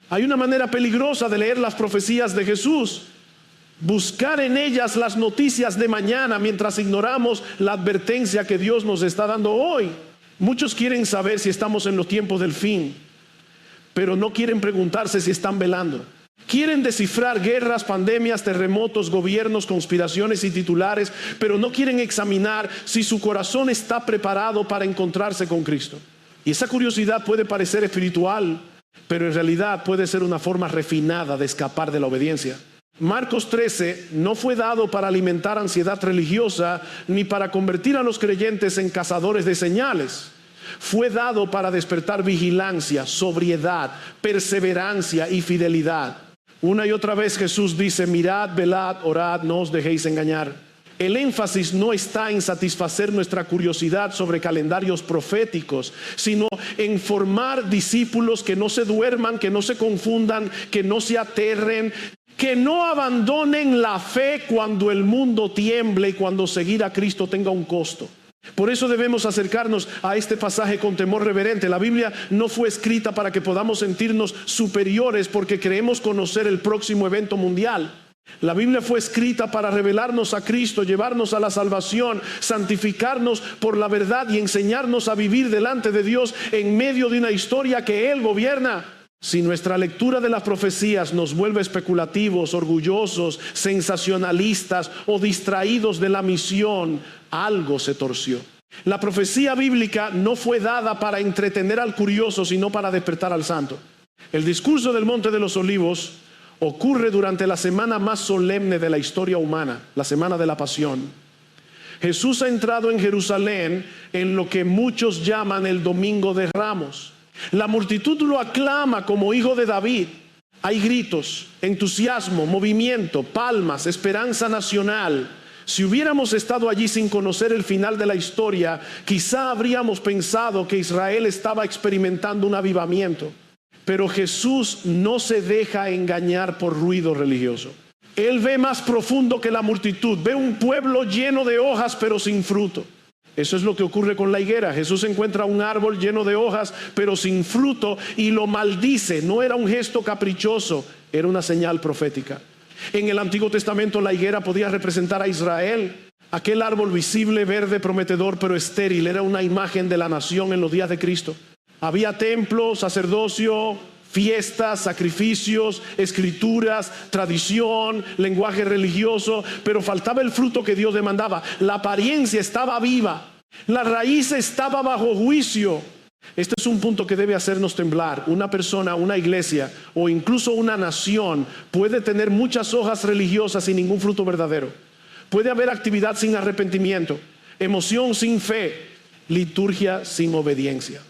Hay una manera peligrosa de leer las profecías de Jesús: buscar en ellas las noticias de mañana mientras ignoramos la advertencia que Dios nos está dando hoy. Muchos quieren saber si estamos en los tiempos del fin, pero no quieren preguntarse si están velando. Quieren descifrar guerras, pandemias, terremotos, gobiernos, conspiraciones y titulares, pero no quieren examinar si su corazón está preparado para encontrarse con Cristo. Y esa curiosidad puede parecer espiritual, pero en realidad puede ser una forma refinada de escapar de la obediencia. Marcos 13 no fue dado para alimentar ansiedad religiosa ni para convertir a los creyentes en cazadores de señales. Fue dado para despertar vigilancia, sobriedad, perseverancia y fidelidad. Una y otra vez Jesús dice: mirad, velad, orad, no os dejéis engañar. El énfasis no está en satisfacer nuestra curiosidad sobre calendarios proféticos, sino en formar discípulos que no se duerman, que no se confundan, que no se aterren, que no abandonen la fe cuando el mundo tiemble y cuando seguir a Cristo tenga un costo. Por eso debemos acercarnos a este pasaje con temor reverente. La Biblia no fue escrita para que podamos sentirnos superiores porque creemos conocer el próximo evento mundial. La Biblia fue escrita para revelarnos a Cristo, llevarnos a la salvación, santificarnos por la verdad y enseñarnos a vivir delante de Dios en medio de una historia que Él gobierna. Si nuestra lectura de las profecías nos vuelve especulativos, orgullosos, sensacionalistas o distraídos de la misión, algo se torció. La profecía bíblica no fue dada para entretener al curioso, sino para despertar al santo. El discurso del Monte de los Olivos ocurre durante la semana más solemne de la historia humana, la semana de la Pasión. Jesús ha entrado en Jerusalén en lo que muchos llaman el Domingo de Ramos. La multitud lo aclama como hijo de David. Hay gritos, entusiasmo, movimiento, palmas, esperanza nacional. Si hubiéramos estado allí sin conocer el final de la historia, quizá habríamos pensado que Israel estaba experimentando un avivamiento. Pero Jesús no se deja engañar por ruido religioso. Él ve más profundo que la multitud. Ve un pueblo lleno de hojas pero sin fruto. Eso es lo que ocurre con la higuera. Jesús encuentra un árbol lleno de hojas pero sin fruto y lo maldice. No era un gesto caprichoso, era una señal profética. En el Antiguo Testamento la higuera podía representar a Israel. Aquel árbol visible, verde, prometedor pero estéril, era una imagen de la nación en los días de Cristo. Había templo, sacerdocio, fiestas, sacrificios, escrituras, tradición, lenguaje religioso, pero faltaba el fruto que Dios demandaba. La apariencia estaba viva, la raíz estaba bajo juicio. Este es un punto que debe hacernos temblar. Una persona, una iglesia o incluso una nación puede tener muchas hojas religiosas sin ningún fruto verdadero. Puede haber actividad sin arrepentimiento, emoción sin fe, liturgia sin obediencia.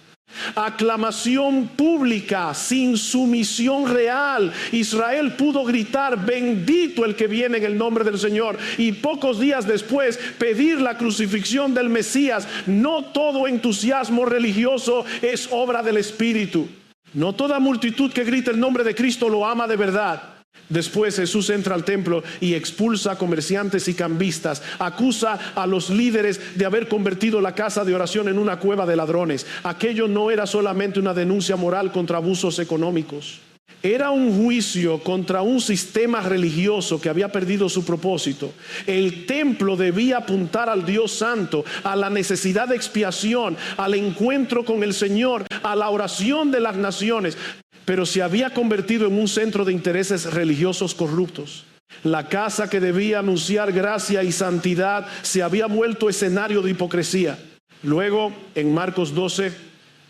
Aclamación pública sin sumisión real. Israel pudo gritar: bendito el que viene en el nombre del Señor, y pocos días después pedir la crucifixión del Mesías. No todo entusiasmo religioso es obra del Espíritu. No toda multitud que grita el nombre de Cristo lo ama de verdad. Después Jesús entra al templo y expulsa a comerciantes y cambistas. Acusa a los líderes de haber convertido la casa de oración en una cueva de ladrones. Aquello no era solamente una denuncia moral contra abusos económicos. Era un juicio contra un sistema religioso que había perdido su propósito. El templo debía apuntar al Dios Santo, a la necesidad de expiación, al encuentro con el Señor, a la oración de las naciones. Pero se había convertido en un centro de intereses religiosos corruptos. La casa que debía anunciar gracia y santidad se había vuelto escenario de hipocresía. Luego, en Marcos 12,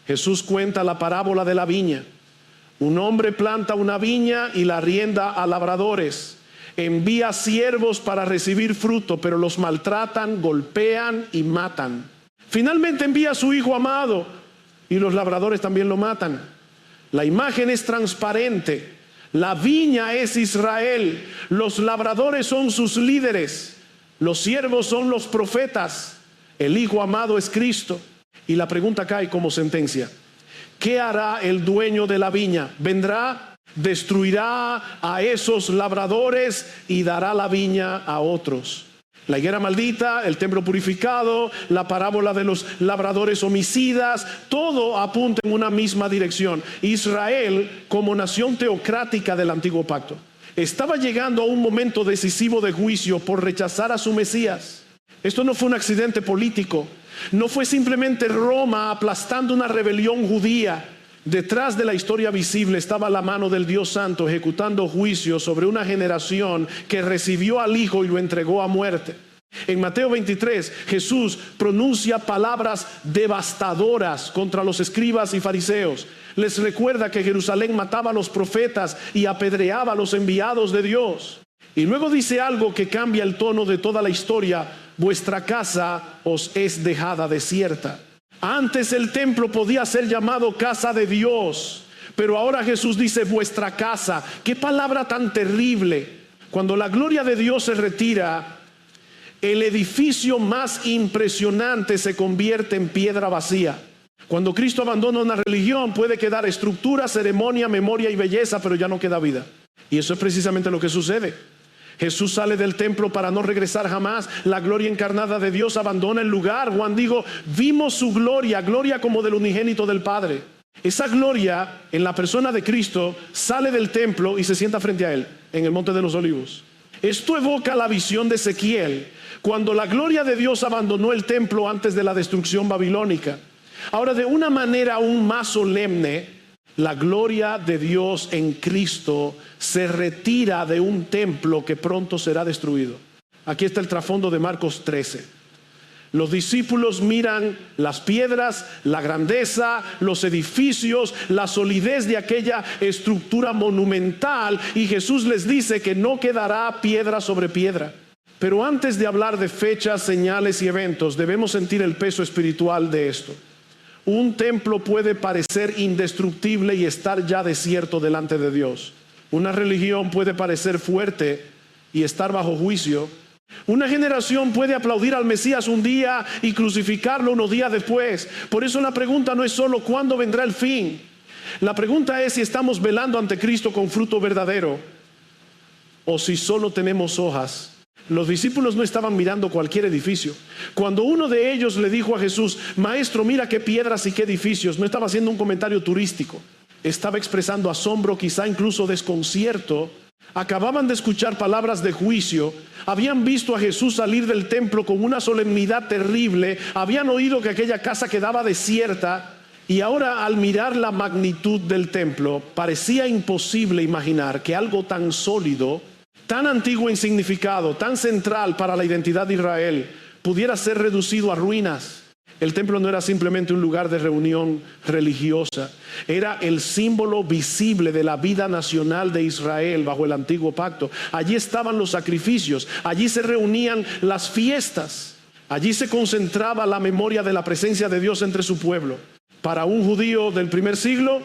Jesús cuenta la parábola de la viña. Un hombre planta una viña y la arrienda a labradores. Envía siervos para recibir fruto, pero los maltratan, golpean y matan. Finalmente envía a su hijo amado y los labradores también lo matan. La imagen es transparente. La viña es Israel. Los labradores son sus líderes. Los siervos son los profetas. El hijo amado es Cristo. Y la pregunta cae como sentencia: ¿qué hará el dueño de la viña? ¿Vendrá, destruirá a esos labradores y dará la viña a otros? La higuera maldita, el templo purificado, la parábola de los labradores homicidas, todo apunta en una misma dirección. Israel, como nación teocrática del antiguo pacto, estaba llegando a un momento decisivo de juicio por rechazar a su Mesías. Esto no fue un accidente político, no fue simplemente Roma aplastando una rebelión judía. Detrás de la historia visible estaba la mano del Dios Santo ejecutando juicio sobre una generación que recibió al Hijo y lo entregó a muerte. En Mateo 23, Jesús pronuncia palabras devastadoras contra los escribas y fariseos. Les recuerda que Jerusalén mataba a los profetas y apedreaba a los enviados de Dios. Y luego dice algo que cambia el tono de toda la historia: vuestra casa os es dejada desierta. Antes el templo podía ser llamado casa de Dios, pero ahora Jesús dice vuestra casa. Qué palabra tan terrible. Cuando la gloria de Dios se retira, el edificio más impresionante se convierte en piedra vacía. Cuando Cristo abandona una religión, puede quedar estructura, ceremonia, memoria y belleza, pero ya no queda vida. Y eso es precisamente lo que sucede. Jesús sale del templo para no regresar jamás. La gloria encarnada de Dios abandona el lugar. Juan dijo: vimos su gloria, gloria como del unigénito del Padre. Esa gloria en la persona de Cristo sale del templo y se sienta frente a él en el Monte de los Olivos. Esto evoca la visión de Ezequiel, cuando la gloria de Dios abandonó el templo antes de la destrucción babilónica. Ahora, de una manera aún más solemne, la gloria de Dios en Cristo se retira de un templo que pronto será destruido. Aquí está el trasfondo de Marcos 13. Los discípulos miran las piedras, la grandeza, los edificios, la solidez de aquella estructura monumental, y Jesús les dice que no quedará piedra sobre piedra. Pero antes de hablar de fechas, señales y eventos, debemos sentir el peso espiritual de esto. Un templo puede parecer indestructible y estar ya desierto delante de Dios. Una religión puede parecer fuerte y estar bajo juicio. Una generación puede aplaudir al Mesías un día y crucificarlo unos días después. Por eso la pregunta no es solo cuándo vendrá el fin. La pregunta es si estamos velando ante Cristo con fruto verdadero o si solo tenemos hojas. Los discípulos no estaban mirando cualquier edificio. Cuando uno de ellos le dijo a Jesús: maestro, mira qué piedras y qué edificios, no estaba haciendo un comentario turístico, estaba expresando asombro, quizá incluso desconcierto. Acababan de escuchar palabras de juicio, habían visto a Jesús salir del templo con una solemnidad terrible, habían oído que aquella casa quedaba desierta, y ahora, al mirar la magnitud del templo, parecía imposible imaginar que algo tan sólido, tan antiguo en significado, tan central para la identidad de Israel, pudiera ser reducido a ruinas. El templo no era simplemente un lugar de reunión religiosa, era el símbolo visible de la vida nacional de Israel bajo el antiguo pacto. Allí estaban los sacrificios, allí se reunían las fiestas, allí se concentraba la memoria de la presencia de Dios entre su pueblo. Para un judío del primer siglo,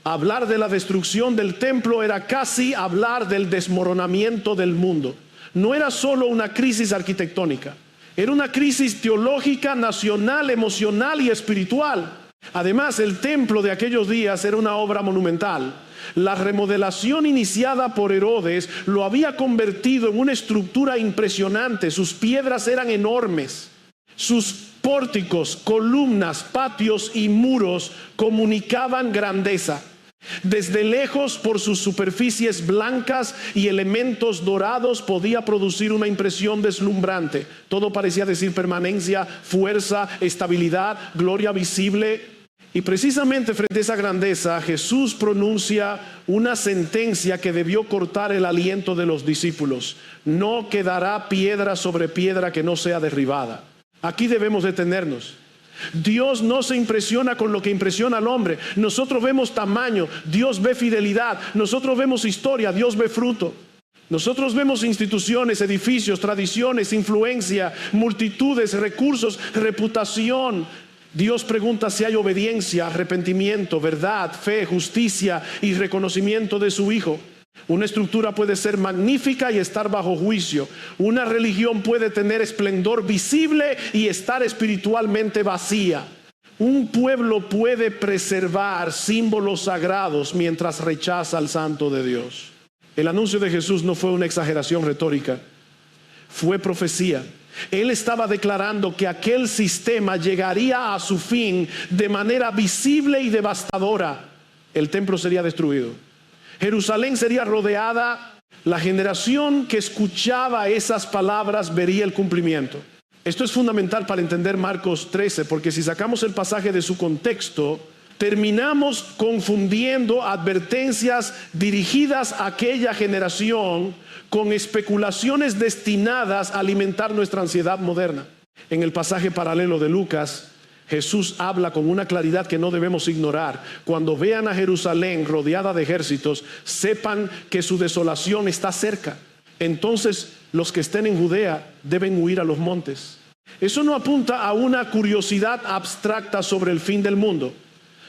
hablar de la destrucción del templo era casi hablar del desmoronamiento del mundo. No era solo una crisis arquitectónica, era una crisis teológica, nacional, emocional y espiritual. Además, el templo de aquellos días era una obra monumental. La remodelación iniciada por Herodes lo había convertido en una estructura impresionante. Sus piedras eran enormes. Sus pórticos, columnas, patios y muros comunicaban grandeza. Desde lejos, por sus superficies blancas y elementos dorados, podía producir una impresión deslumbrante. Todo parecía decir permanencia, fuerza, estabilidad, gloria visible. Y precisamente frente a esa grandeza, Jesús pronuncia una sentencia que debió cortar el aliento de los discípulos: no quedará piedra sobre piedra que no sea derribada. Aquí debemos detenernos. Dios no se impresiona con lo que impresiona al hombre. Nosotros vemos tamaño, Dios ve fidelidad. Nosotros vemos historia, Dios ve fruto. Nosotros vemos instituciones, edificios, tradiciones, influencia, multitudes, recursos, reputación. Dios pregunta si hay obediencia, arrepentimiento, verdad, fe, justicia y reconocimiento de su Hijo. Una estructura puede ser magnífica y estar bajo juicio. Una religión puede tener esplendor visible y estar espiritualmente vacía. Un pueblo puede preservar símbolos sagrados mientras rechaza al Santo de Dios. El anuncio de Jesús no fue una exageración retórica. fue profecía. Él estaba declarando que aquel sistema llegaría a su fin de manera visible y devastadora. El templo sería destruido. Jerusalén sería rodeada. La generación que escuchaba esas palabras vería el cumplimiento. Esto es fundamental para entender Marcos 13, porque si sacamos el pasaje de su contexto, terminamos confundiendo advertencias dirigidas a aquella generación con especulaciones destinadas a alimentar nuestra ansiedad moderna. En el pasaje paralelo de Lucas, Jesús habla con una claridad que no debemos ignorar. Cuando vean a Jerusalén rodeada de ejércitos, sepan que su desolación está cerca. Entonces los que estén en Judea deben huir a los montes. Eso no apunta a una curiosidad abstracta sobre el fin del mundo,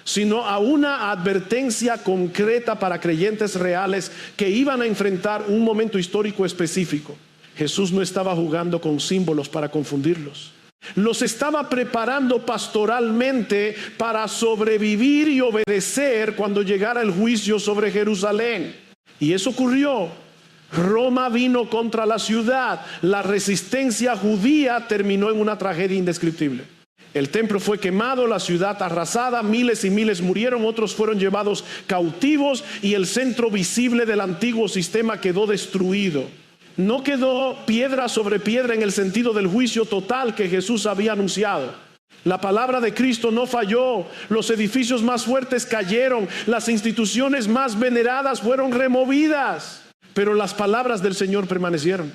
sino a una advertencia concreta para creyentes reales que iban a enfrentar un momento histórico específico. Jesús no estaba jugando con símbolos para confundirlos. Los estaba preparando pastoralmente para sobrevivir y obedecer cuando llegara el juicio sobre Jerusalén. Y eso ocurrió. Roma vino contra la ciudad. La resistencia judía terminó en una tragedia indescriptible. El templo fue quemado, la ciudad arrasada, miles y miles murieron, otros fueron llevados cautivos y el centro visible del antiguo sistema quedó destruido. No quedó piedra sobre piedra en el sentido del juicio total que Jesús había anunciado. La palabra de Cristo no falló, los edificios más fuertes cayeron, las instituciones más veneradas fueron removidas, pero las palabras del Señor permanecieron.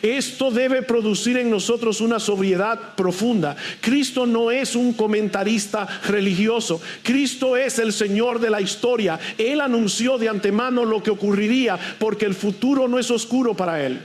Esto debe producir en nosotros una sobriedad profunda. Cristo no es un comentarista religioso. Cristo es el Señor de la historia. Él anunció de antemano lo que ocurriría, porque el futuro no es oscuro para Él.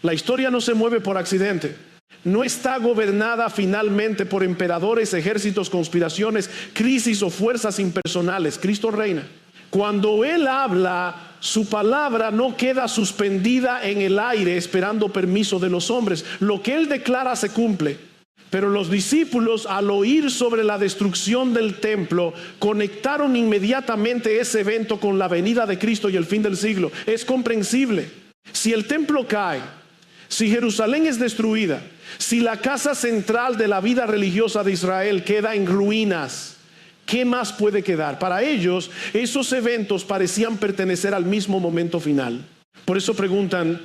La historia no se mueve por accidente. No está gobernada finalmente por emperadores, ejércitos, conspiraciones, crisis o fuerzas impersonales. Cristo reina. Cuando Él habla, su palabra no queda suspendida en el aire esperando permiso de los hombres. Lo que Él declara se cumple. Pero los discípulos, al oír sobre la destrucción del templo, conectaron inmediatamente ese evento con la venida de Cristo y el fin del siglo. Es comprensible. Si el templo cae, si Jerusalén es destruida, si la casa central de la vida religiosa de Israel queda en ruinas, ¿qué más puede quedar? Para ellos, esos eventos parecían pertenecer al mismo momento final. Por eso preguntan,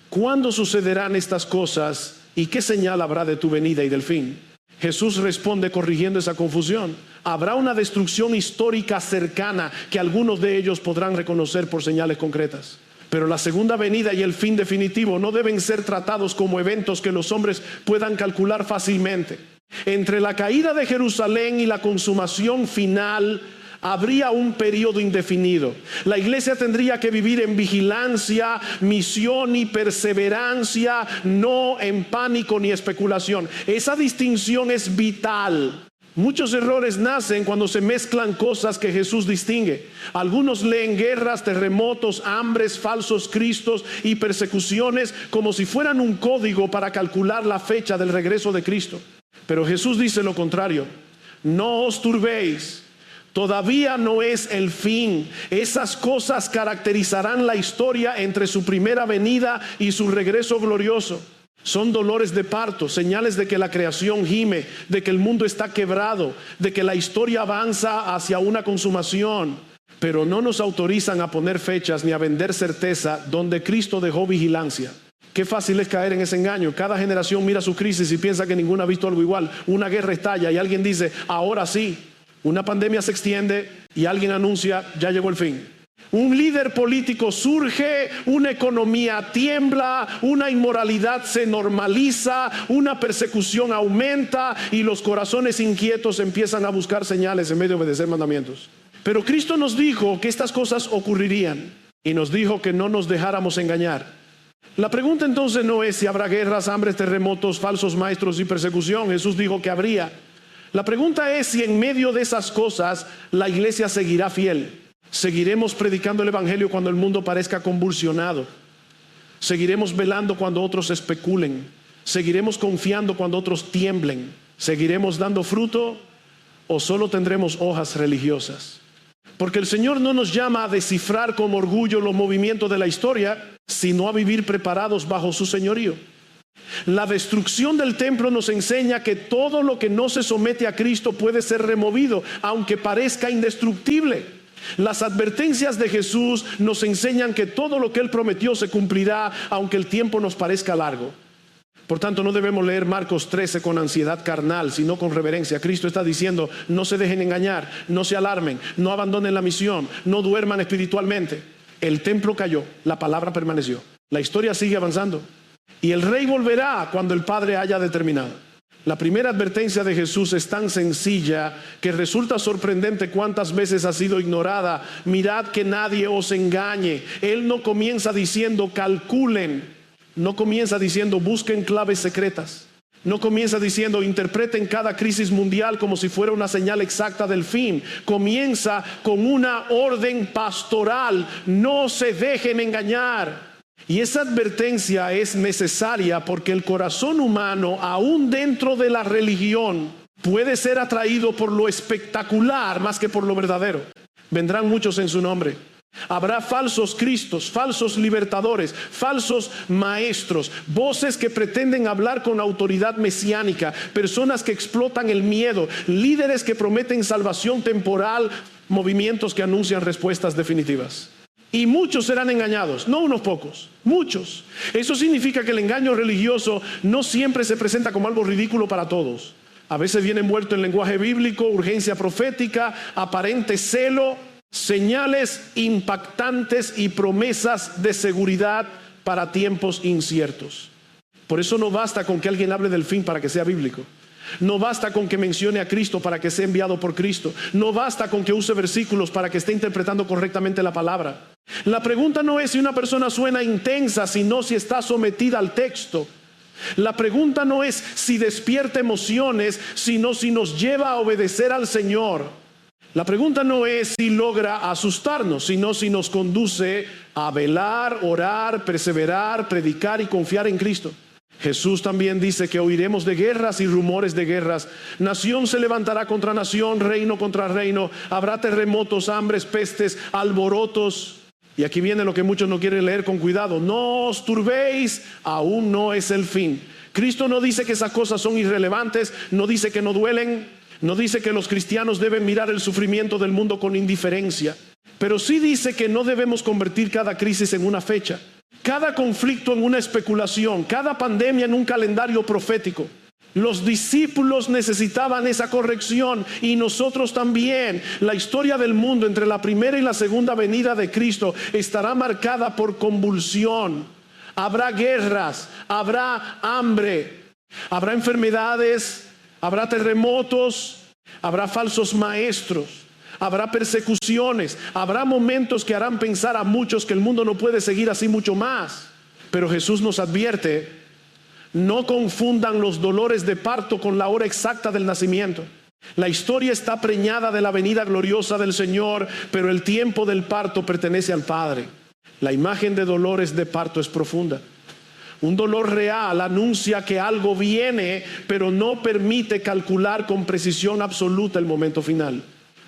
¿cuándo sucederán estas cosas y qué señal habrá de tu venida y del fin? Jesús responde corrigiendo esa confusión. Habrá una destrucción histórica cercana que algunos de ellos podrán reconocer por señales concretas. Pero la segunda venida y el fin definitivo no deben ser tratados como eventos que los hombres puedan calcular fácilmente. Entre la caída de Jerusalén y la consumación final habría un periodo indefinido. La iglesia tendría que vivir en vigilancia, misión y perseverancia, no en pánico ni especulación. Esa distinción es vital. Muchos errores nacen cuando se mezclan cosas que Jesús distingue. Algunos leen guerras, terremotos, hambres, falsos cristos y persecuciones como si fueran un código para calcular la fecha del regreso de Cristo. Pero Jesús dice lo contrario. No os turbéis. Todavía no es el fin. Esas cosas caracterizarán la historia entre su primera venida y su regreso glorioso. Son dolores de parto, señales de que la creación gime, de que el mundo está quebrado, de que la historia avanza hacia una consumación. Pero no nos autorizan a poner fechas ni a vender certeza donde Cristo dejó vigilancia. Qué fácil es caer en ese engaño. Cada generación mira su crisis y piensa que ninguna ha visto algo igual. Una guerra estalla y alguien dice, ahora sí. Una pandemia se extiende y alguien anuncia, ya llegó el fin. Un líder político surge, una economía tiembla, una inmoralidad se normaliza, una persecución aumenta y los corazones inquietos empiezan a buscar señales en vez de obedecer mandamientos. Pero Cristo nos dijo que estas cosas ocurrirían y nos dijo que no nos dejáramos engañar. La pregunta entonces no es si habrá guerras, hambres, terremotos, falsos maestros y persecución. Jesús dijo que habría. La pregunta es si en medio de esas cosas la iglesia seguirá fiel. Seguiremos predicando el evangelio cuando el mundo parezca convulsionado. Seguiremos velando cuando otros especulen. Seguiremos confiando cuando otros tiemblen. Seguiremos dando fruto o solo tendremos hojas religiosas. Porque el Señor no nos llama a descifrar con orgullo los movimientos de la historia, sino a vivir preparados bajo su señorío. La destrucción del templo nos enseña que todo lo que no se somete a Cristo puede ser removido, aunque parezca indestructible. Las advertencias de Jesús nos enseñan que todo lo que Él prometió se cumplirá, aunque el tiempo nos parezca largo. Por tanto, no debemos leer Marcos 13 con ansiedad carnal, sino con reverencia. Cristo está diciendo: no se dejen engañar, no se alarmen, no abandonen la misión, no duerman espiritualmente. El templo cayó, la palabra permaneció. La historia sigue avanzando. Y el rey volverá cuando el Padre haya determinado. La primera advertencia de Jesús es tan sencilla que resulta sorprendente cuántas veces ha sido ignorada. Mirad que nadie os engañe. Él no comienza diciendo calculen, no comienza diciendo busquen claves secretas, no comienza diciendo interpreten cada crisis mundial como si fuera una señal exacta del fin. Comienza con una orden pastoral: no se dejen engañar. Y esa advertencia es necesaria porque el corazón humano, aún dentro de la religión, puede ser atraído por lo espectacular más que por lo verdadero. Vendrán muchos en su nombre. Habrá falsos cristos, falsos libertadores, falsos maestros, voces que pretenden hablar con autoridad mesiánica, personas que explotan el miedo, líderes que prometen salvación temporal, movimientos que anuncian respuestas definitivas. Y muchos serán engañados, no unos pocos, muchos. Eso significa que el engaño religioso no siempre se presenta como algo ridículo para todos. A veces viene envuelto en lenguaje bíblico, urgencia profética, aparente celo, señales impactantes y promesas de seguridad para tiempos inciertos. Por eso no basta con que alguien hable del fin para que sea bíblico. No basta con que mencione a Cristo para que sea enviado por Cristo. No basta con que use versículos para que esté interpretando correctamente la palabra. La pregunta no es si una persona suena intensa, sino si está sometida al texto. La pregunta no es si despierta emociones, sino si nos lleva a obedecer al Señor. La pregunta no es si logra asustarnos, sino si nos conduce a velar, orar, perseverar, predicar y confiar en Cristo. Jesús también dice que oiremos de guerras y rumores de guerras. Nación se levantará contra nación, reino contra reino. Habrá terremotos, hambres, pestes, alborotos. Y aquí viene lo que muchos no quieren leer con cuidado: no os turbéis, aún no es el fin. Cristo no dice que esas cosas son irrelevantes, no dice que no duelen, no dice que los cristianos deben mirar el sufrimiento del mundo con indiferencia, pero sí dice que no debemos convertir cada crisis en una fecha, cada conflicto en una especulación, cada pandemia en un calendario profético. Los discípulos necesitaban esa corrección y nosotros también. La historia del mundo entre la primera y la segunda venida de Cristo estará marcada por convulsión. Habrá guerras, habrá hambre, habrá enfermedades, habrá terremotos, habrá falsos maestros, habrá persecuciones, habrá momentos que harán pensar a muchos que el mundo no puede seguir así mucho más. Pero Jesús nos advierte: no confundan los dolores de parto con la hora exacta del nacimiento. La historia está preñada de la venida gloriosa del Señor, pero el tiempo del parto pertenece al Padre. La imagen de dolores de parto es profunda. Un dolor real anuncia que algo viene, pero no permite calcular con precisión absoluta el momento final.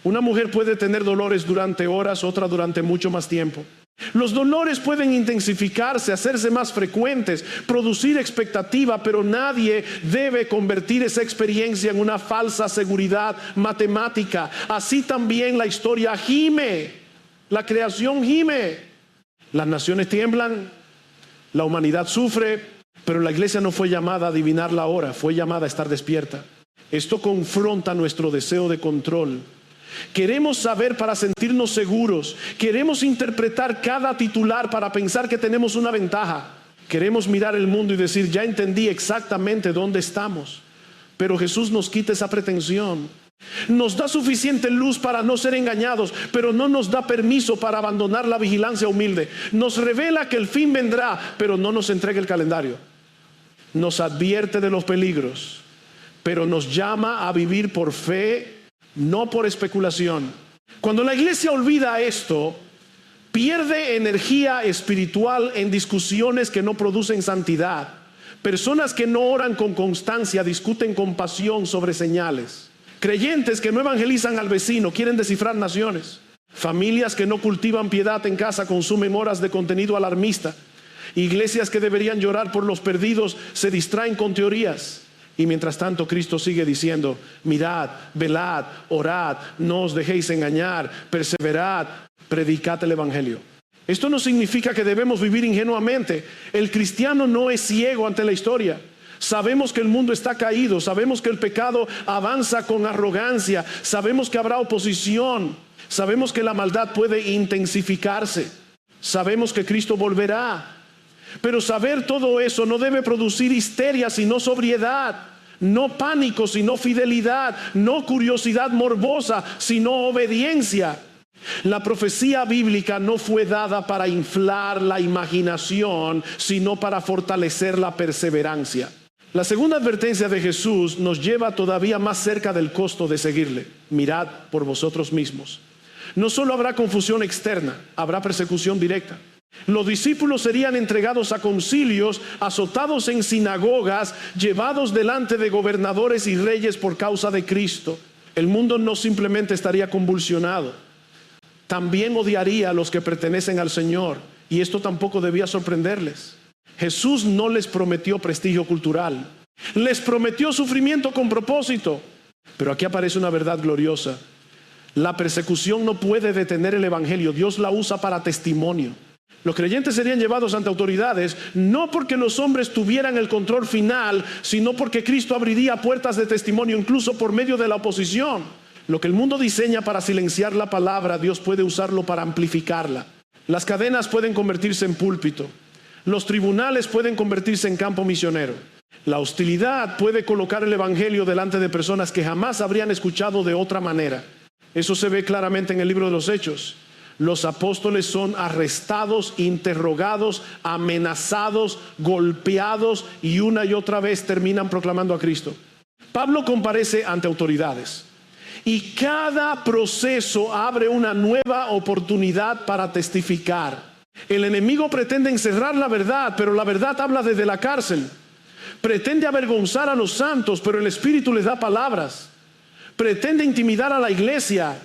Una mujer puede tener dolores durante horas, otra durante mucho más tiempo. Los dolores pueden intensificarse, hacerse más frecuentes, producir expectativa, pero nadie debe convertir esa experiencia en una falsa seguridad matemática. Así también la historia gime, la creación gime. Las naciones tiemblan, la humanidad sufre, pero la iglesia no fue llamada a adivinar la hora, fue llamada a estar despierta. Esto confronta nuestro deseo de control. Queremos saber para sentirnos seguros. Queremos interpretar cada titular para pensar que tenemos una ventaja. Queremos mirar el mundo y decir: ya entendí exactamente dónde estamos. Pero Jesús nos quita esa pretensión. Nos da suficiente luz para no ser engañados, pero no nos da permiso para abandonar la vigilancia humilde. Nos revela que el fin vendrá, pero no nos entrega el calendario. Nos advierte de los peligros, pero nos llama a vivir por fe, no por especulación. Cuando la iglesia olvida esto, pierde energía espiritual en discusiones que no producen santidad. Personas que no oran con constancia discuten con pasión sobre señales. Creyentes que no evangelizan al vecino quieren descifrar naciones. Familias que no cultivan piedad en casa consumen horas de contenido alarmista. Iglesias que deberían llorar por los perdidos se distraen con teorías. Y mientras tanto Cristo sigue diciendo: mirad, velad, orad, no os dejéis engañar, perseverad, predicad el Evangelio. Esto no significa que debemos vivir ingenuamente. El cristiano no es ciego ante la historia. Sabemos que el mundo está caído, sabemos que el pecado avanza con arrogancia, sabemos que habrá oposición, sabemos que la maldad puede intensificarse, sabemos que Cristo volverá. Pero saber todo eso no debe producir histeria, sino sobriedad. No pánico, sino fidelidad. No curiosidad morbosa, sino obediencia. La profecía bíblica no fue dada para inflar la imaginación, sino para fortalecer la perseverancia. La segunda advertencia de Jesús nos lleva todavía más cerca del costo de seguirle. Mirad por vosotros mismos. No solo habrá confusión externa, habrá persecución directa. Los discípulos serían entregados a concilios, azotados en sinagogas, llevados delante de gobernadores y reyes por causa de Cristo. El mundo no simplemente estaría convulsionado, también odiaría a los que pertenecen al Señor, y esto tampoco debía sorprenderles. Jesús no les prometió prestigio cultural, les prometió sufrimiento con propósito. Pero aquí aparece una verdad gloriosa: la persecución no puede detener el Evangelio. Dios la usa para testimonio. Los creyentes serían llevados ante autoridades, no porque los hombres tuvieran el control final, sino porque Cristo abriría puertas de testimonio, incluso por medio de la oposición. Lo que el mundo diseña para silenciar la palabra, Dios puede usarlo para amplificarla. Las cadenas pueden convertirse en púlpito. Los tribunales pueden convertirse en campo misionero. La hostilidad puede colocar el Evangelio delante de personas que jamás habrían escuchado de otra manera. Eso se ve claramente en el libro de los Hechos. Los apóstoles son arrestados, interrogados, amenazados, golpeados, y una y otra vez terminan proclamando a Cristo. Pablo comparece ante autoridades, y cada proceso abre una nueva oportunidad para testificar. El enemigo pretende encerrar la verdad, pero la verdad habla desde la cárcel. Pretende avergonzar a los santos, pero el Espíritu les da palabras. Pretende intimidar a la iglesia,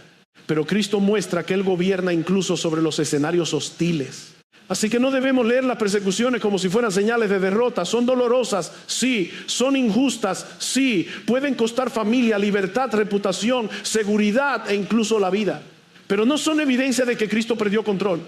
pero Cristo muestra que Él gobierna incluso sobre los escenarios hostiles. Así que no debemos leer las persecuciones como si fueran señales de derrota. Son dolorosas, sí. Son injustas, sí. Pueden costar familia, libertad, reputación, seguridad e incluso la vida. Pero no son evidencia de que Cristo perdió control.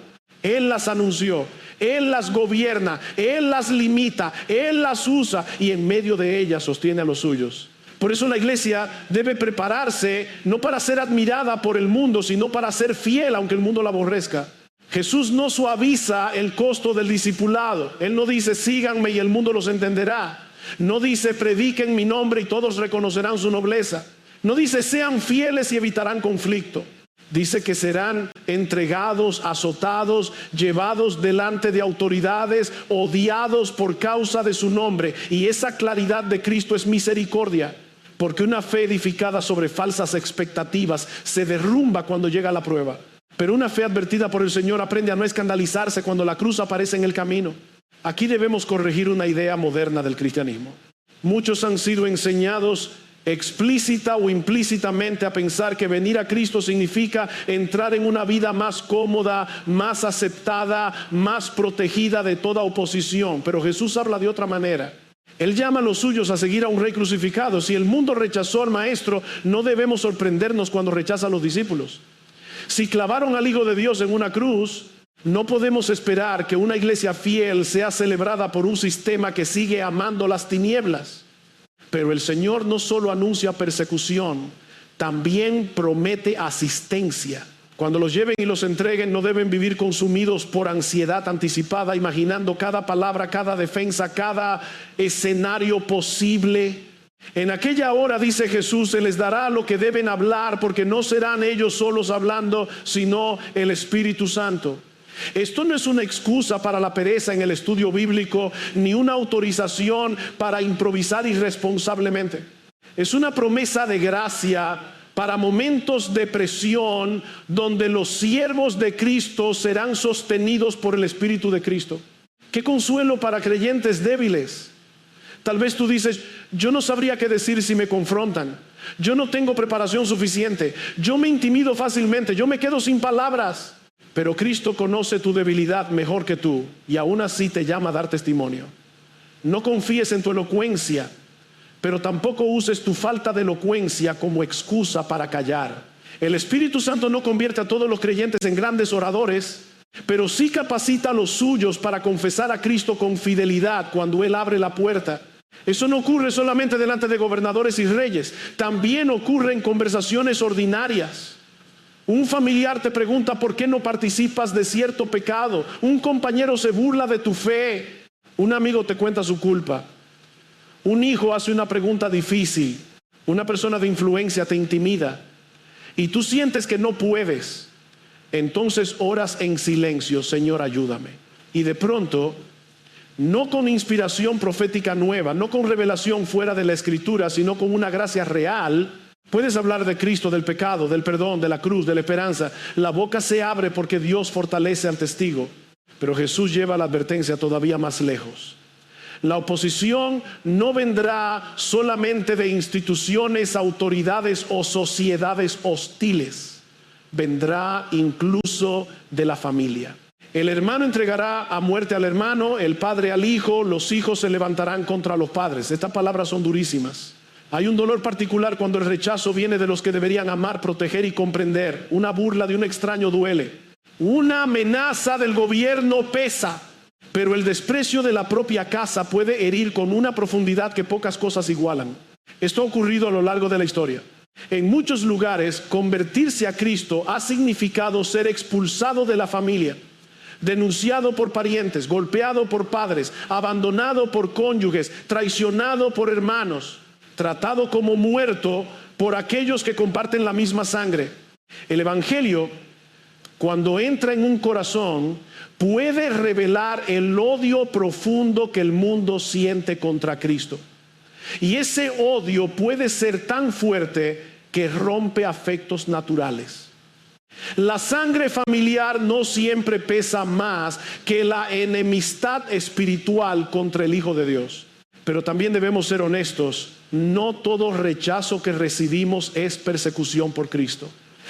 Él las anunció, Él las gobierna, Él las limita, Él las usa, y en medio de ellas sostiene a los suyos. Por eso la iglesia debe prepararse, no para ser admirada por el mundo, sino para ser fiel aunque el mundo la aborrezca. Jesús no suaviza el costo del discipulado. Él no dice: síganme y el mundo los entenderá. No dice: prediquen mi nombre y todos reconocerán su nobleza. No dice: sean fieles y evitarán conflicto. Dice que serán entregados, azotados, llevados delante de autoridades, odiados por causa de su nombre. Y esa claridad de Cristo es misericordia, porque una fe edificada sobre falsas expectativas se derrumba cuando llega la prueba. Pero una fe advertida por el Señor aprende a no escandalizarse cuando la cruz aparece en el camino. Aquí debemos corregir una idea moderna del cristianismo. Muchos han sido enseñados explícita o implícitamente a pensar que venir a Cristo significa entrar en una vida más cómoda, más aceptada, más protegida de toda oposición. Pero Jesús habla de otra manera. Él llama a los suyos a seguir a un rey crucificado. Si el mundo rechazó al maestro, no debemos sorprendernos cuando rechaza a los discípulos. Si clavaron al Hijo de Dios en una cruz, no podemos esperar que una iglesia fiel sea celebrada por un sistema que sigue amando las tinieblas. Pero el Señor no solo anuncia persecución, también promete asistencia. Cuando los lleven y los entreguen, no deben vivir consumidos por ansiedad anticipada, imaginando cada palabra, cada defensa, cada escenario posible. En aquella hora, dice Jesús, se les dará lo que deben hablar, porque no serán ellos solos hablando, sino el Espíritu Santo. Esto no es una excusa para la pereza en el estudio bíblico, ni una autorización para improvisar irresponsablemente. Es una promesa de gracia para momentos de presión, donde los siervos de Cristo serán sostenidos por el Espíritu de Cristo. Qué consuelo para creyentes débiles. Tal vez tú dices: yo no sabría qué decir si me confrontan. Yo no tengo preparación suficiente. Yo me intimido fácilmente. Yo me quedo sin palabras. Pero Cristo conoce tu debilidad mejor que tú y aún así te llama a dar testimonio. No confíes en tu elocuencia, pero tampoco uses tu falta de elocuencia como excusa para callar. El Espíritu Santo no convierte a todos los creyentes en grandes oradores, pero sí capacita a los suyos para confesar a Cristo con fidelidad cuando Él abre la puerta. Eso no ocurre solamente delante de gobernadores y reyes, también ocurre en conversaciones ordinarias. Un familiar te pregunta por qué no participas de cierto pecado. Un compañero se burla de tu fe. Un amigo te cuenta su culpa. Un hijo hace una pregunta difícil. Una persona de influencia te intimida y tú sientes que no puedes. Entonces oras en silencio: Señor, ayúdame. Y de pronto, no con inspiración profética nueva, no con revelación fuera de la Escritura, sino con una gracia real, puedes hablar de Cristo, del pecado, del perdón, de la cruz, de la esperanza. La boca se abre porque Dios fortalece al testigo. Pero Jesús lleva la advertencia todavía más lejos. La oposición no vendrá solamente de instituciones, autoridades o sociedades hostiles. Vendrá incluso de la familia. El hermano entregará a muerte al hermano, el padre al hijo, los hijos se levantarán contra los padres. Estas palabras son durísimas. Hay un dolor particular cuando el rechazo viene de los que deberían amar, proteger y comprender. Una burla de un extraño duele. Una amenaza del gobierno pesa, pero el desprecio de la propia casa puede herir con una profundidad que pocas cosas igualan. Esto ha ocurrido a lo largo de la historia. En muchos lugares, convertirse a Cristo ha significado ser expulsado de la familia, denunciado por parientes, golpeado por padres, abandonado por cónyuges, traicionado por hermanos, tratado como muerto por aquellos que comparten la misma sangre. El Evangelio, cuando entra en un corazón, puede revelar el odio profundo que el mundo siente contra Cristo. Y ese odio puede ser tan fuerte que rompe afectos naturales. La sangre familiar no siempre pesa más que la enemistad espiritual contra el Hijo de Dios. Pero también debemos ser honestos, no todo rechazo que recibimos es persecución por Cristo.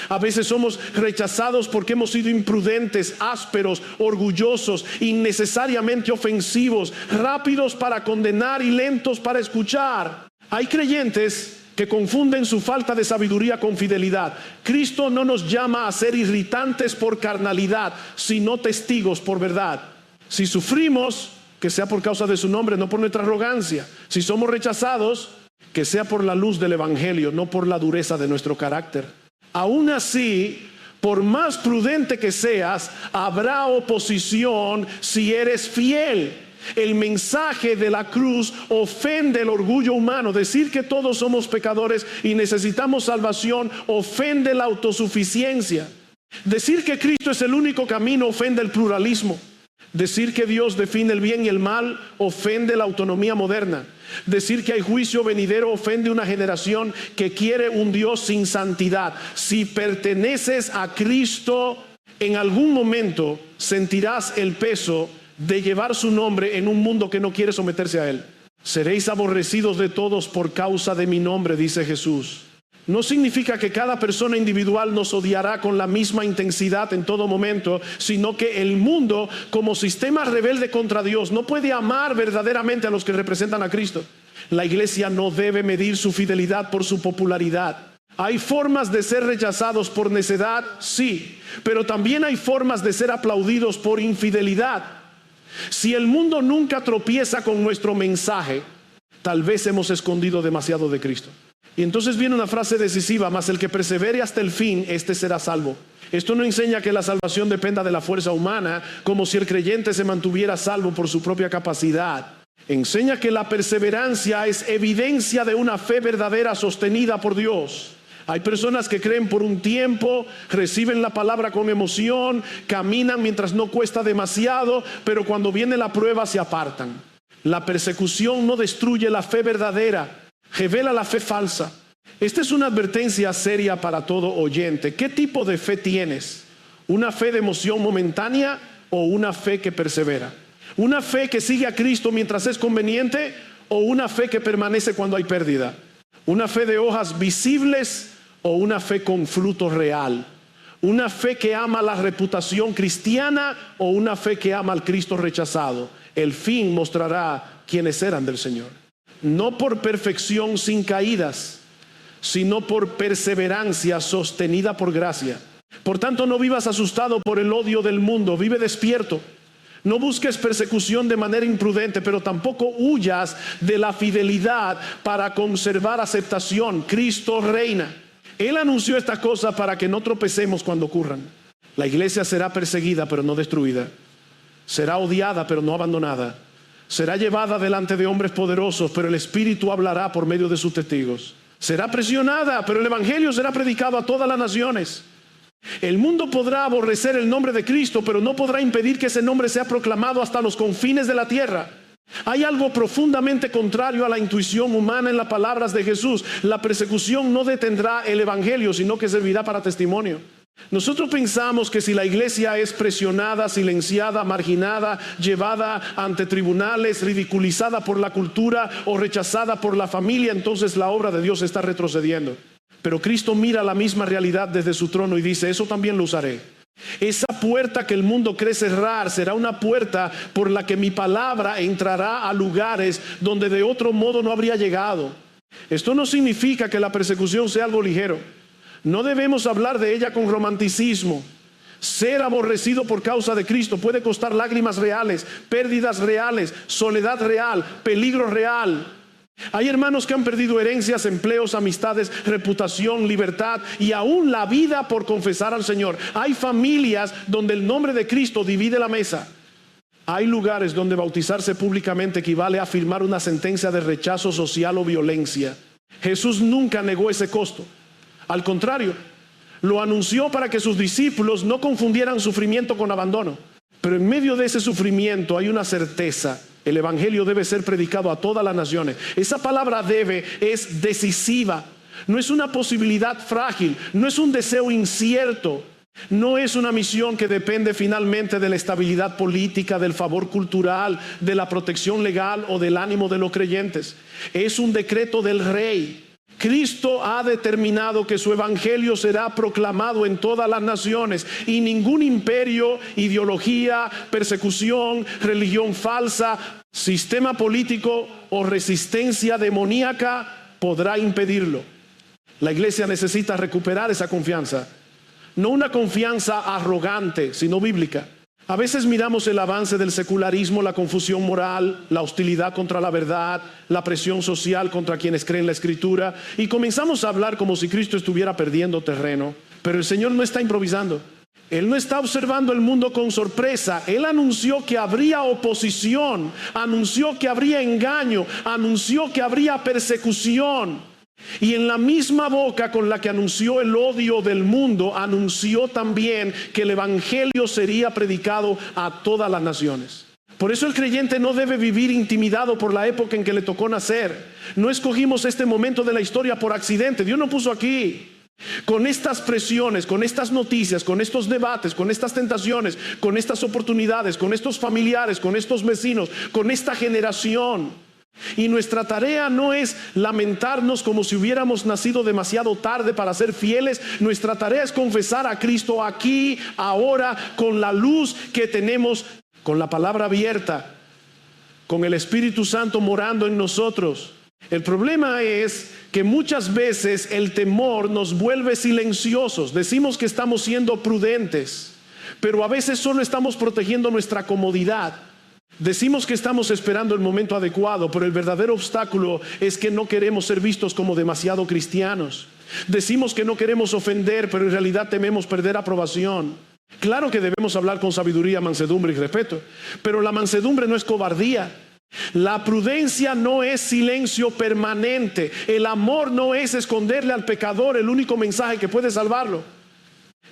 A veces somos rechazados porque hemos sido imprudentes, ásperos, orgullosos, innecesariamente ofensivos, rápidos para condenar y lentos para escuchar. Hay creyentes que confunden su falta de sabiduría con fidelidad. Cristo no nos llama a ser irritantes por carnalidad, sino testigos por verdad. Si sufrimos, que sea por causa de su nombre, no por nuestra arrogancia. Si somos rechazados, que sea por la luz del Evangelio, no por la dureza de nuestro carácter. Aún así, por más prudente que seas, habrá oposición si eres fiel. El mensaje de la cruz ofende el orgullo humano. Decir que todos somos pecadores y necesitamos salvación ofende la autosuficiencia. Decir que Cristo es el único camino ofende el pluralismo. Decir que Dios define el bien y el mal ofende la autonomía moderna. Decir que hay juicio venidero ofende una generación que quiere un Dios sin santidad. Si perteneces a Cristo, en algún momento sentirás el peso de llevar su nombre en un mundo que no quiere someterse a Él. Seréis aborrecidos de todos por causa de mi nombre, dice Jesús. No significa que cada persona individual nos odiará con la misma intensidad en todo momento, sino que el mundo, como sistema rebelde contra Dios, no puede amar verdaderamente a los que representan a Cristo. La iglesia no debe medir su fidelidad por su popularidad. ¿Hay formas de ser rechazados por necedad? Sí, pero también hay formas de ser aplaudidos por infidelidad. Si el mundo nunca tropieza con nuestro mensaje, tal vez hemos escondido demasiado de Cristo. Y entonces viene una frase decisiva: mas el que persevere hasta el fin, este será salvo. Esto no enseña que la salvación dependa de la fuerza humana, como si el creyente se mantuviera salvo por su propia capacidad. Enseña que la perseverancia es evidencia de una fe verdadera sostenida por Dios. Hay personas que creen por un tiempo, reciben la palabra con emoción, caminan mientras no cuesta demasiado, pero cuando viene la prueba se apartan. La persecución no destruye la fe verdadera, revela la fe falsa. Esta es una advertencia seria para todo oyente. ¿Qué tipo de fe tienes? ¿Una fe de emoción momentánea o una fe que persevera? ¿Una fe que sigue a Cristo mientras es conveniente o una fe que permanece cuando hay pérdida? ¿Una fe de hojas visibles o una fe con fruto real? ¿Una fe que ama la reputación cristiana o una fe que ama al Cristo rechazado? El fin mostrará quiénes eran del Señor. No por perfección sin caídas, sino por perseverancia sostenida por gracia. Por tanto, no vivas asustado por el odio del mundo, vive despierto. No busques persecución de manera imprudente, pero tampoco huyas de la fidelidad para conservar aceptación. Cristo reina. Él anunció esta cosa para que no tropecemos cuando ocurran. La iglesia será perseguida, pero no destruida. Será odiada, pero no abandonada. Será llevada delante de hombres poderosos, pero el Espíritu hablará por medio de sus testigos. Será presionada, pero el Evangelio será predicado a todas las naciones. El mundo podrá aborrecer el nombre de Cristo, pero no podrá impedir que ese nombre sea proclamado hasta los confines de la tierra. Hay algo profundamente contrario a la intuición humana en las palabras de Jesús. La persecución no detendrá el Evangelio, sino que servirá para testimonio. Nosotros pensamos que si la iglesia es presionada, silenciada, marginada, llevada ante tribunales, ridiculizada por la cultura o rechazada por la familia, entonces la obra de Dios está retrocediendo. Pero Cristo mira la misma realidad desde su trono y dice: eso también lo usaré. Esa puerta que el mundo cree cerrar será una puerta por la que mi palabra entrará a lugares donde de otro modo no habría llegado. Esto no significa que la persecución sea algo ligero. No debemos hablar de ella con romanticismo. Ser aborrecido por causa de Cristo puede costar lágrimas reales, pérdidas reales, soledad real, peligro real. Hay hermanos que han perdido herencias, empleos, amistades, reputación, libertad y aún la vida por confesar al Señor. Hay familias donde el nombre de Cristo divide la mesa. Hay lugares donde bautizarse públicamente equivale a firmar una sentencia de rechazo social o violencia. Jesús nunca negó ese costo. Al contrario, lo anunció para que sus discípulos no confundieran sufrimiento con abandono. Pero en medio de ese sufrimiento hay una certeza: el Evangelio debe ser predicado a todas las naciones. Esa palabra debe es decisiva. No es una posibilidad frágil, no es un deseo incierto. No es una misión que depende finalmente de la estabilidad política, del favor cultural, de la protección legal o del ánimo de los creyentes. Es un decreto del Rey. Cristo ha determinado que su evangelio será proclamado en todas las naciones y ningún imperio, ideología, persecución, religión falsa, sistema político o resistencia demoníaca podrá impedirlo. La iglesia necesita recuperar esa confianza, no una confianza arrogante, sino bíblica. A veces miramos el avance del secularismo, la confusión moral, la hostilidad contra la verdad, la presión social contra quienes creen la Escritura y comenzamos a hablar como si Cristo estuviera perdiendo terreno. Pero el Señor no está improvisando. Él no está observando el mundo con sorpresa. Él anunció que habría oposición, anunció que habría engaño, anunció que habría persecución. Y en la misma boca con la que anunció el odio del mundo, anunció también que el evangelio sería predicado a todas las naciones. Por eso el creyente no debe vivir intimidado por la época en que le tocó nacer. No escogimos este momento de la historia por accidente. Dios nos puso aquí. Con estas presiones, con estas noticias, con estos debates, con estas tentaciones, con estas oportunidades, con estos familiares, con estos vecinos, con esta generación. Y nuestra tarea no es lamentarnos como si hubiéramos nacido demasiado tarde para ser fieles. Nuestra tarea es confesar a Cristo aquí, ahora, con la luz que tenemos, con la palabra abierta, con el Espíritu Santo morando en nosotros. El problema es que muchas veces el temor nos vuelve silenciosos. Decimos que estamos siendo prudentes, pero a veces solo estamos protegiendo nuestra comodidad. Decimos que estamos esperando el momento adecuado, pero el verdadero obstáculo es que no queremos ser vistos como demasiado cristianos. Decimos que no queremos ofender, pero en realidad tememos perder aprobación. Claro que debemos hablar con sabiduría, mansedumbre y respeto, pero la mansedumbre no es cobardía. La prudencia no es silencio permanente. El amor no es esconderle al pecador el único mensaje que puede salvarlo.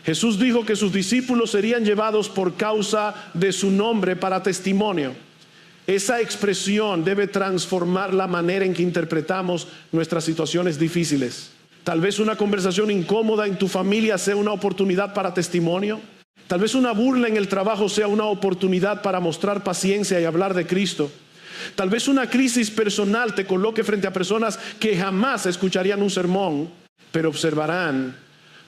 Jesús dijo que sus discípulos serían llevados por causa de su nombre para testimonio. Esa expresión debe transformar la manera en que interpretamos nuestras situaciones difíciles. Tal vez una conversación incómoda en tu familia sea una oportunidad para testimonio. Tal vez una burla en el trabajo sea una oportunidad para mostrar paciencia y hablar de Cristo. Tal vez una crisis personal te coloque frente a personas que jamás escucharían un sermón, pero observarán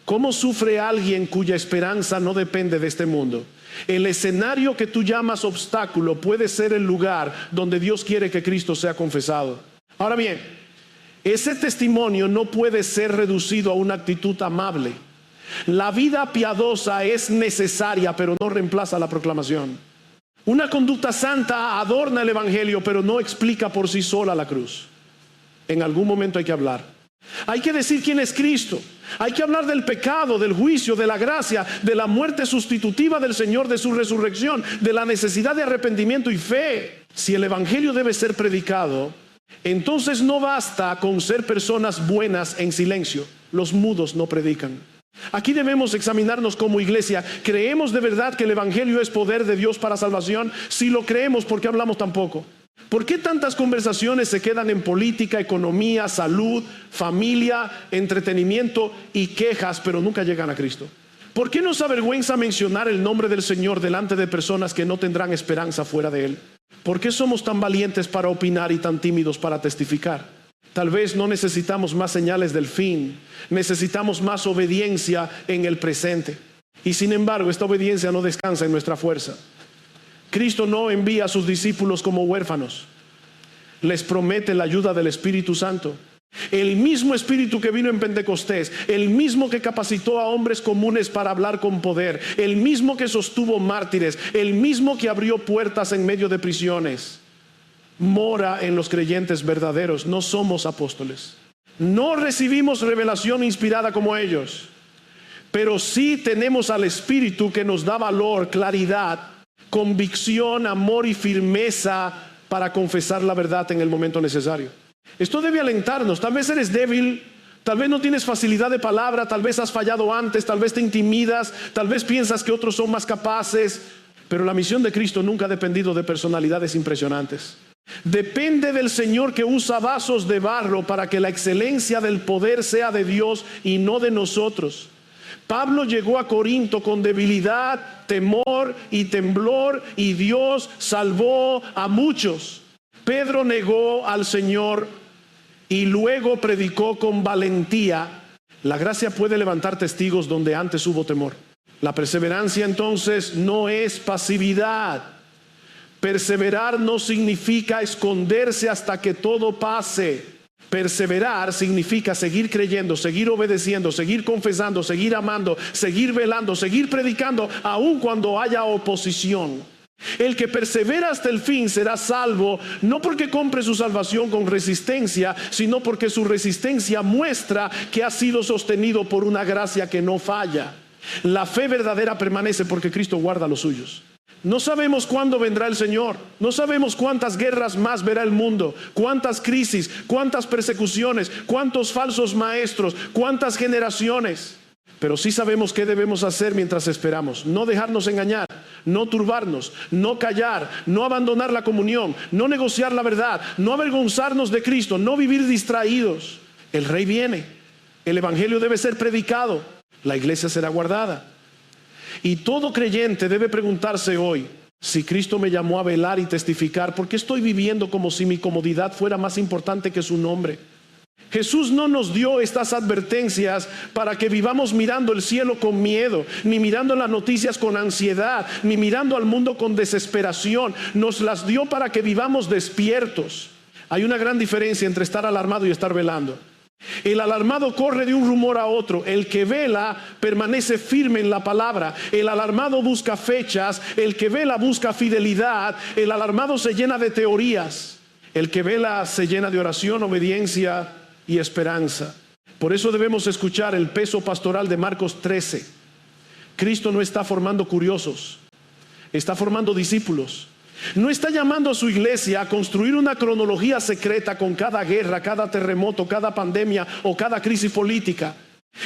¿Cómo sufre alguien cuya esperanza no depende de este mundo? El escenario que tú llamas obstáculo puede ser el lugar donde Dios quiere que Cristo sea confesado. Ahora bien, ese testimonio no puede ser reducido a una actitud amable. La vida piadosa es necesaria, pero no reemplaza la proclamación. Una conducta santa adorna el evangelio, pero no explica por sí sola la cruz. En algún momento hay que hablar. Hay que decir quién es Cristo. Hay que hablar del pecado, del juicio, de la gracia, de la muerte sustitutiva del Señor, de su resurrección, de la necesidad de arrepentimiento y fe. Si el evangelio debe ser predicado, entonces no basta con ser personas buenas en silencio. Los mudos no predican. Aquí debemos examinarnos como iglesia. ¿Creemos de verdad que el evangelio es poder de Dios para salvación? Si lo creemos, ¿por qué hablamos tan poco? ¿Por qué tantas conversaciones se quedan en política, economía, salud, familia, entretenimiento y quejas, pero nunca llegan a Cristo? ¿Por qué nos avergüenza mencionar el nombre del Señor delante de personas que no tendrán esperanza fuera de Él? ¿Por qué somos tan valientes para opinar y tan tímidos para testificar? Tal vez no necesitamos más señales del fin, necesitamos más obediencia en el presente. Y sin embargo, esta obediencia no descansa en nuestra fuerza. Cristo no envía a sus discípulos como huérfanos. Les promete la ayuda del Espíritu Santo. El mismo Espíritu que vino en Pentecostés, el mismo que capacitó a hombres comunes para hablar con poder, el mismo que sostuvo mártires, el mismo que abrió puertas en medio de prisiones, mora en los creyentes verdaderos. No somos apóstoles. No recibimos revelación inspirada como ellos, pero sí tenemos al Espíritu que nos da valor, claridad, convicción, amor y firmeza para confesar la verdad en el momento necesario. Esto debe alentarnos. Tal vez eres débil, tal vez no tienes facilidad de palabra, tal vez has fallado antes, tal vez te intimidas, tal vez piensas que otros son más capaces, pero la misión de Cristo nunca ha dependido de personalidades impresionantes. Depende del Señor que usa vasos de barro para que la excelencia del poder sea de Dios y no de nosotros. Pablo llegó a Corinto con debilidad, temor y temblor, y Dios salvó a muchos. Pedro negó al Señor y luego predicó con valentía. La gracia puede levantar testigos donde antes hubo temor. La perseverancia entonces no es pasividad. Perseverar no significa esconderse hasta que todo pase. Perseverar significa seguir creyendo, seguir obedeciendo, seguir confesando, seguir amando, seguir velando, seguir predicando, aun cuando haya oposición. El que persevera hasta el fin será salvo, no porque compre su salvación con resistencia, sino porque su resistencia muestra que ha sido sostenido por una gracia que no falla. La fe verdadera permanece porque Cristo guarda a los suyos. No sabemos cuándo vendrá el Señor. No sabemos cuántas guerras más verá el mundo, cuántas crisis, cuántas persecuciones, cuántos falsos maestros, cuántas generaciones. Pero sí sabemos qué debemos hacer mientras esperamos. No dejarnos engañar, no turbarnos, no callar, no abandonar la comunión, no negociar la verdad, no avergonzarnos de Cristo, no vivir distraídos. El Rey viene, el Evangelio debe ser predicado, la iglesia será guardada. Y todo creyente debe preguntarse hoy: si Cristo me llamó a velar y testificar, ¿por qué estoy viviendo como si mi comodidad fuera más importante que su nombre? Jesús no nos dio estas advertencias para que vivamos mirando el cielo con miedo, ni mirando las noticias con ansiedad, ni mirando al mundo con desesperación. Nos las dio para que vivamos despiertos. Hay una gran diferencia entre estar alarmado y estar velando. El alarmado corre de un rumor a otro. El que vela permanece firme en la palabra. El alarmado busca fechas. El que vela busca fidelidad. El alarmado se llena de teorías. El que vela se llena de oración, obediencia y esperanza. Por eso debemos escuchar el peso pastoral de Marcos 13. Cristo no está formando curiosos, está formando discípulos. No está llamando a su iglesia a construir una cronología secreta con cada guerra, cada terremoto, cada pandemia o cada crisis política.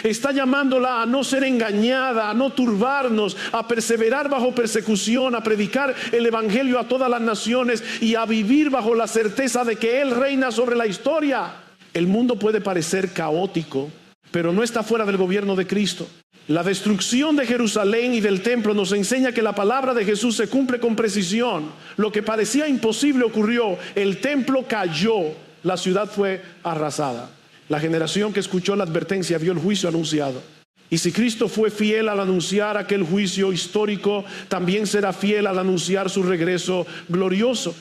Está llamándola a no ser engañada, a no turbarnos, a perseverar bajo persecución, a predicar el evangelio a todas las naciones y a vivir bajo la certeza de que Él reina sobre la historia. El mundo puede parecer caótico, pero no está fuera del gobierno de Cristo. La destrucción de Jerusalén y del templo nos enseña que la palabra de Jesús se cumple con precisión. Lo que parecía imposible ocurrió. El templo cayó, la ciudad fue arrasada. La generación que escuchó la advertencia vio el juicio anunciado. Y si Cristo fue fiel al anunciar aquel juicio histórico, también será fiel al anunciar su regreso glorioso.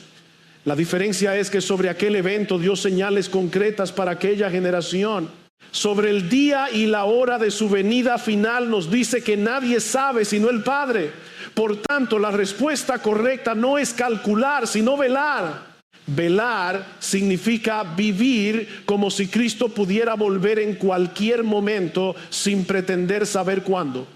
La diferencia es que sobre aquel evento dio señales concretas para aquella generación. Sobre el día y la hora de su venida final nos dice que nadie sabe sino el Padre. Por tanto, la respuesta correcta no es calcular, sino velar. Velar significa vivir como si Cristo pudiera volver en cualquier momento sin pretender saber cuándo.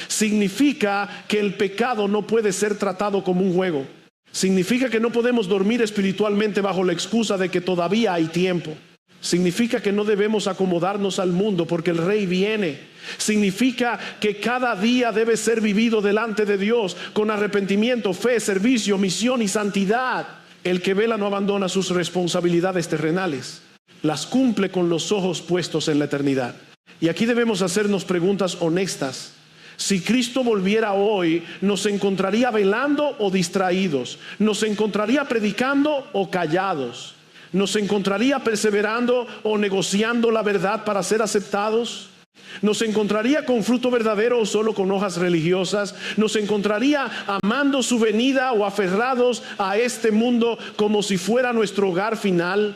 Significa que el pecado no puede ser tratado como un juego. Significa que no podemos dormir espiritualmente bajo la excusa de que todavía hay tiempo. Significa que no debemos acomodarnos al mundo porque el Rey viene. Significa que cada día debe ser vivido delante de Dios con arrepentimiento, fe, servicio, misión y santidad. El que vela no abandona sus responsabilidades terrenales, las cumple con los ojos puestos en la eternidad. Y aquí debemos hacernos preguntas honestas. Si Cristo volviera hoy, ¿nos encontraría velando o distraídos? ¿Nos encontraría predicando o callados? ¿Nos encontraría perseverando o negociando la verdad para ser aceptados? ¿Nos encontraría con fruto verdadero o solo con hojas religiosas? ¿Nos encontraría amando su venida o aferrados a este mundo como si fuera nuestro hogar final?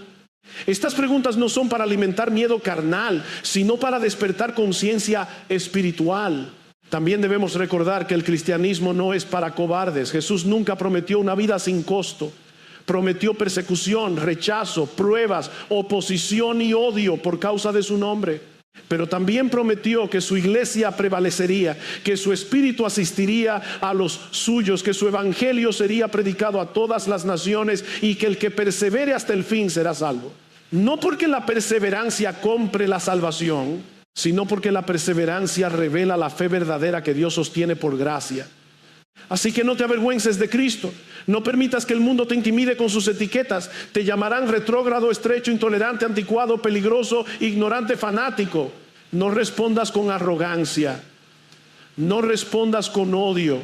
Estas preguntas no son para alimentar miedo carnal, sino para despertar conciencia espiritual. También debemos recordar que el cristianismo no es para cobardes. Jesús nunca prometió una vida sin costo. Prometió persecución, rechazo, pruebas, oposición y odio por causa de su nombre. Pero también prometió que su iglesia prevalecería, que su espíritu asistiría a los suyos, que su evangelio sería predicado a todas las naciones y que el que persevere hasta el fin será salvo. No porque la perseverancia compre la salvación, sino porque la perseverancia revela la fe verdadera que Dios sostiene por gracia. Así que no te avergüences de Cristo. No permitas que el mundo te intimide con sus etiquetas. Te llamarán retrógrado, estrecho, intolerante, anticuado, peligroso, ignorante, fanático. No respondas con arrogancia. No respondas con odio,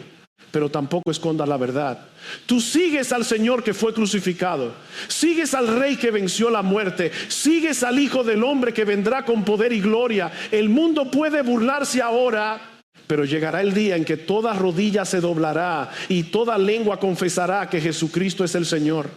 pero tampoco escondas la verdad. Tú sigues al Señor que fue crucificado. Sigues al Rey que venció la muerte. Sigues al Hijo del Hombre que vendrá con poder y gloria. El mundo puede burlarse ahora, pero llegará el día en que toda rodilla se doblará y toda lengua confesará que Jesucristo es el Señor.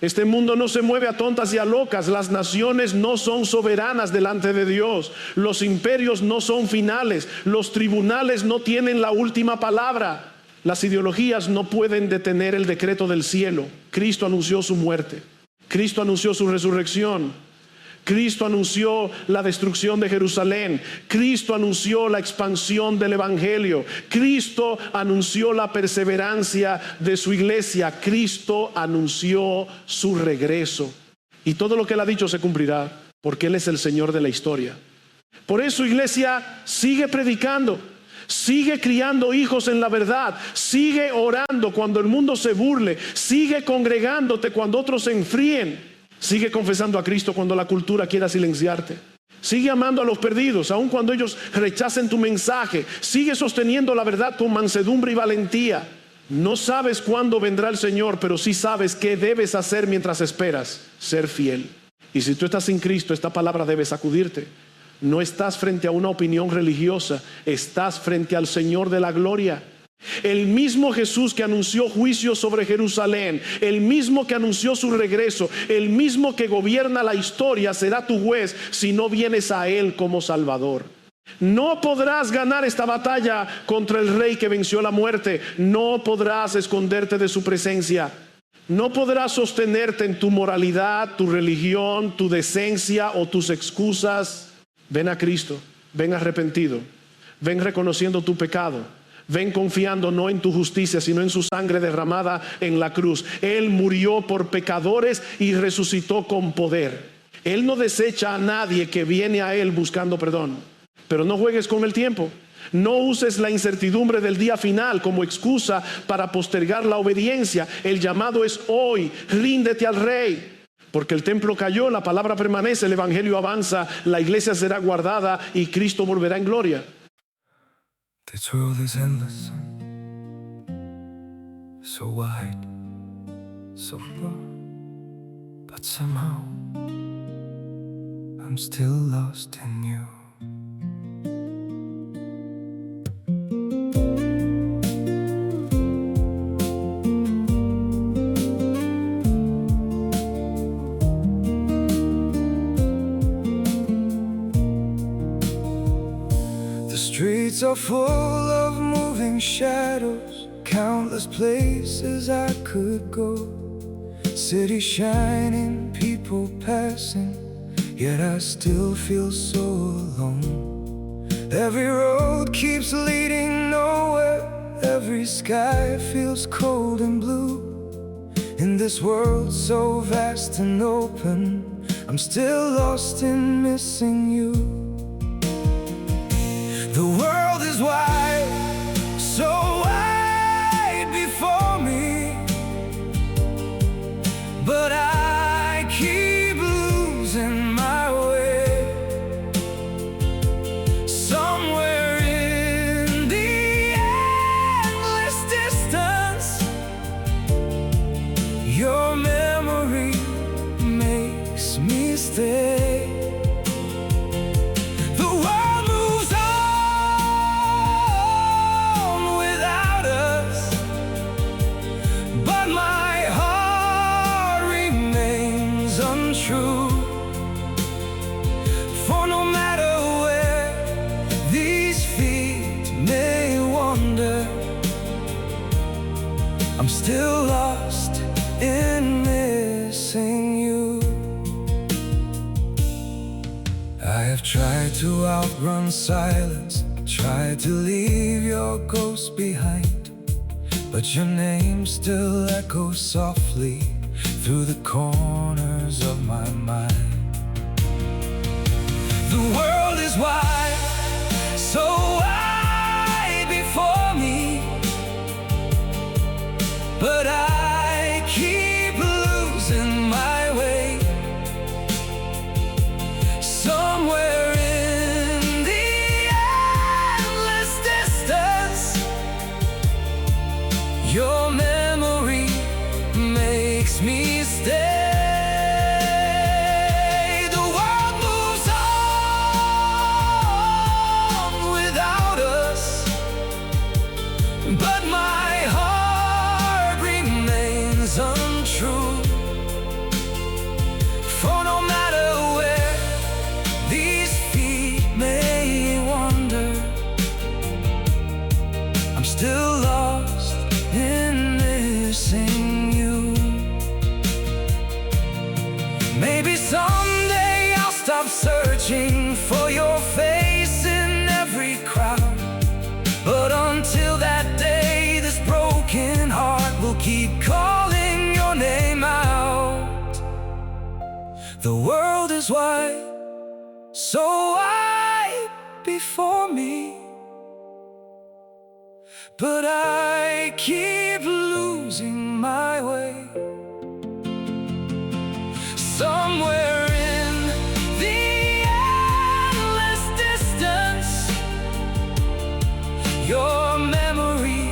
Este mundo no se mueve a tontas y a locas. Las naciones no son soberanas delante de Dios. Los imperios no son finales. Los tribunales no tienen la última palabra. Las ideologías no pueden detener el decreto del cielo. Cristo anunció su muerte. Cristo anunció su resurrección. Cristo anunció la destrucción de Jerusalén. Cristo anunció la expansión del evangelio. Cristo anunció la perseverancia de su iglesia. Cristo anunció su regreso. Y todo lo que él ha dicho se cumplirá, porque él es el Señor de la historia. Por eso, iglesia, sigue predicando. Sigue criando hijos en la verdad. Sigue orando cuando el mundo se burle. Sigue congregándote cuando otros se enfríen. Sigue confesando a Cristo cuando la cultura quiera silenciarte. Sigue amando a los perdidos, aun cuando ellos rechacen tu mensaje. Sigue sosteniendo la verdad con mansedumbre y valentía. No sabes cuándo vendrá el Señor, pero sí sabes qué debes hacer mientras esperas: ser fiel. Y si tú estás sin Cristo, esta palabra debe sacudirte. No estás frente a una opinión religiosa, estás frente al Señor de la gloria. El mismo Jesús que anunció juicio sobre Jerusalén, el mismo que anunció su regreso, el mismo que gobierna la historia, será tu juez si no vienes a Él como Salvador. No podrás ganar esta batalla contra el Rey que venció la muerte. No podrás esconderte de su presencia. No podrás sostenerte en tu moralidad, tu religión, tu decencia o tus excusas. Ven a Cristo, ven arrepentido, ven reconociendo tu pecado. Ven confiando no en tu justicia, sino en su sangre derramada en la cruz. Él murió por pecadores y resucitó con poder. Él no desecha a nadie que viene a Él buscando perdón. Pero no juegues con el tiempo. No uses la incertidumbre del día final como excusa para postergar la obediencia. El llamado es hoy. Ríndete al Rey. Porque el templo cayó, la palabra permanece, el evangelio avanza, la iglesia será guardada y Cristo volverá en gloria. The truth is endless, so wide, so far, but somehow I'm still lost in you. are full of moving shadows, countless places I could go. City shining, people passing, yet I still feel so alone. Every road keeps leading nowhere, every sky feels cold and blue. In this world so vast and open, I'm still lost in missing you. The world is wide, so wide before me, but I keep losing my way. Somewhere in the endless distance, your memory makes me stay. The world moves on without us, but my heart remains untrue. For no matter where these feet may wander, I'm still lost in missing you. I have tried to outrun silence, tried to leave your ghost behind, but your name still echoes softly through the corners of my mind. The world is wide, so wide before me, but I keep losing my way. Somewhere in the endless distance, your memory makes me stay. The world moves on without us, but my heart remains untrue. For no matter where these feet may wander, I'm still lost in missing you. Maybe someday I'll stop searching for your face in every crowd, but until that day, this broken heart will keep calling your name out. The world is wide, so wide before me, but I keep losing my way. Somewhere in the endless distance, your memory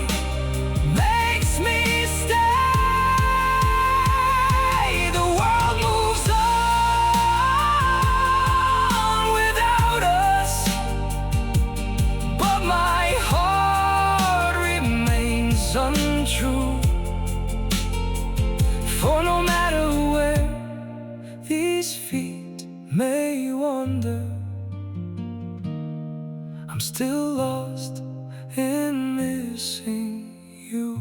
makes me stay. The world moves on without us, but my heart remains untrue. For no matter where these feet may wander, I'm still lost in missing you.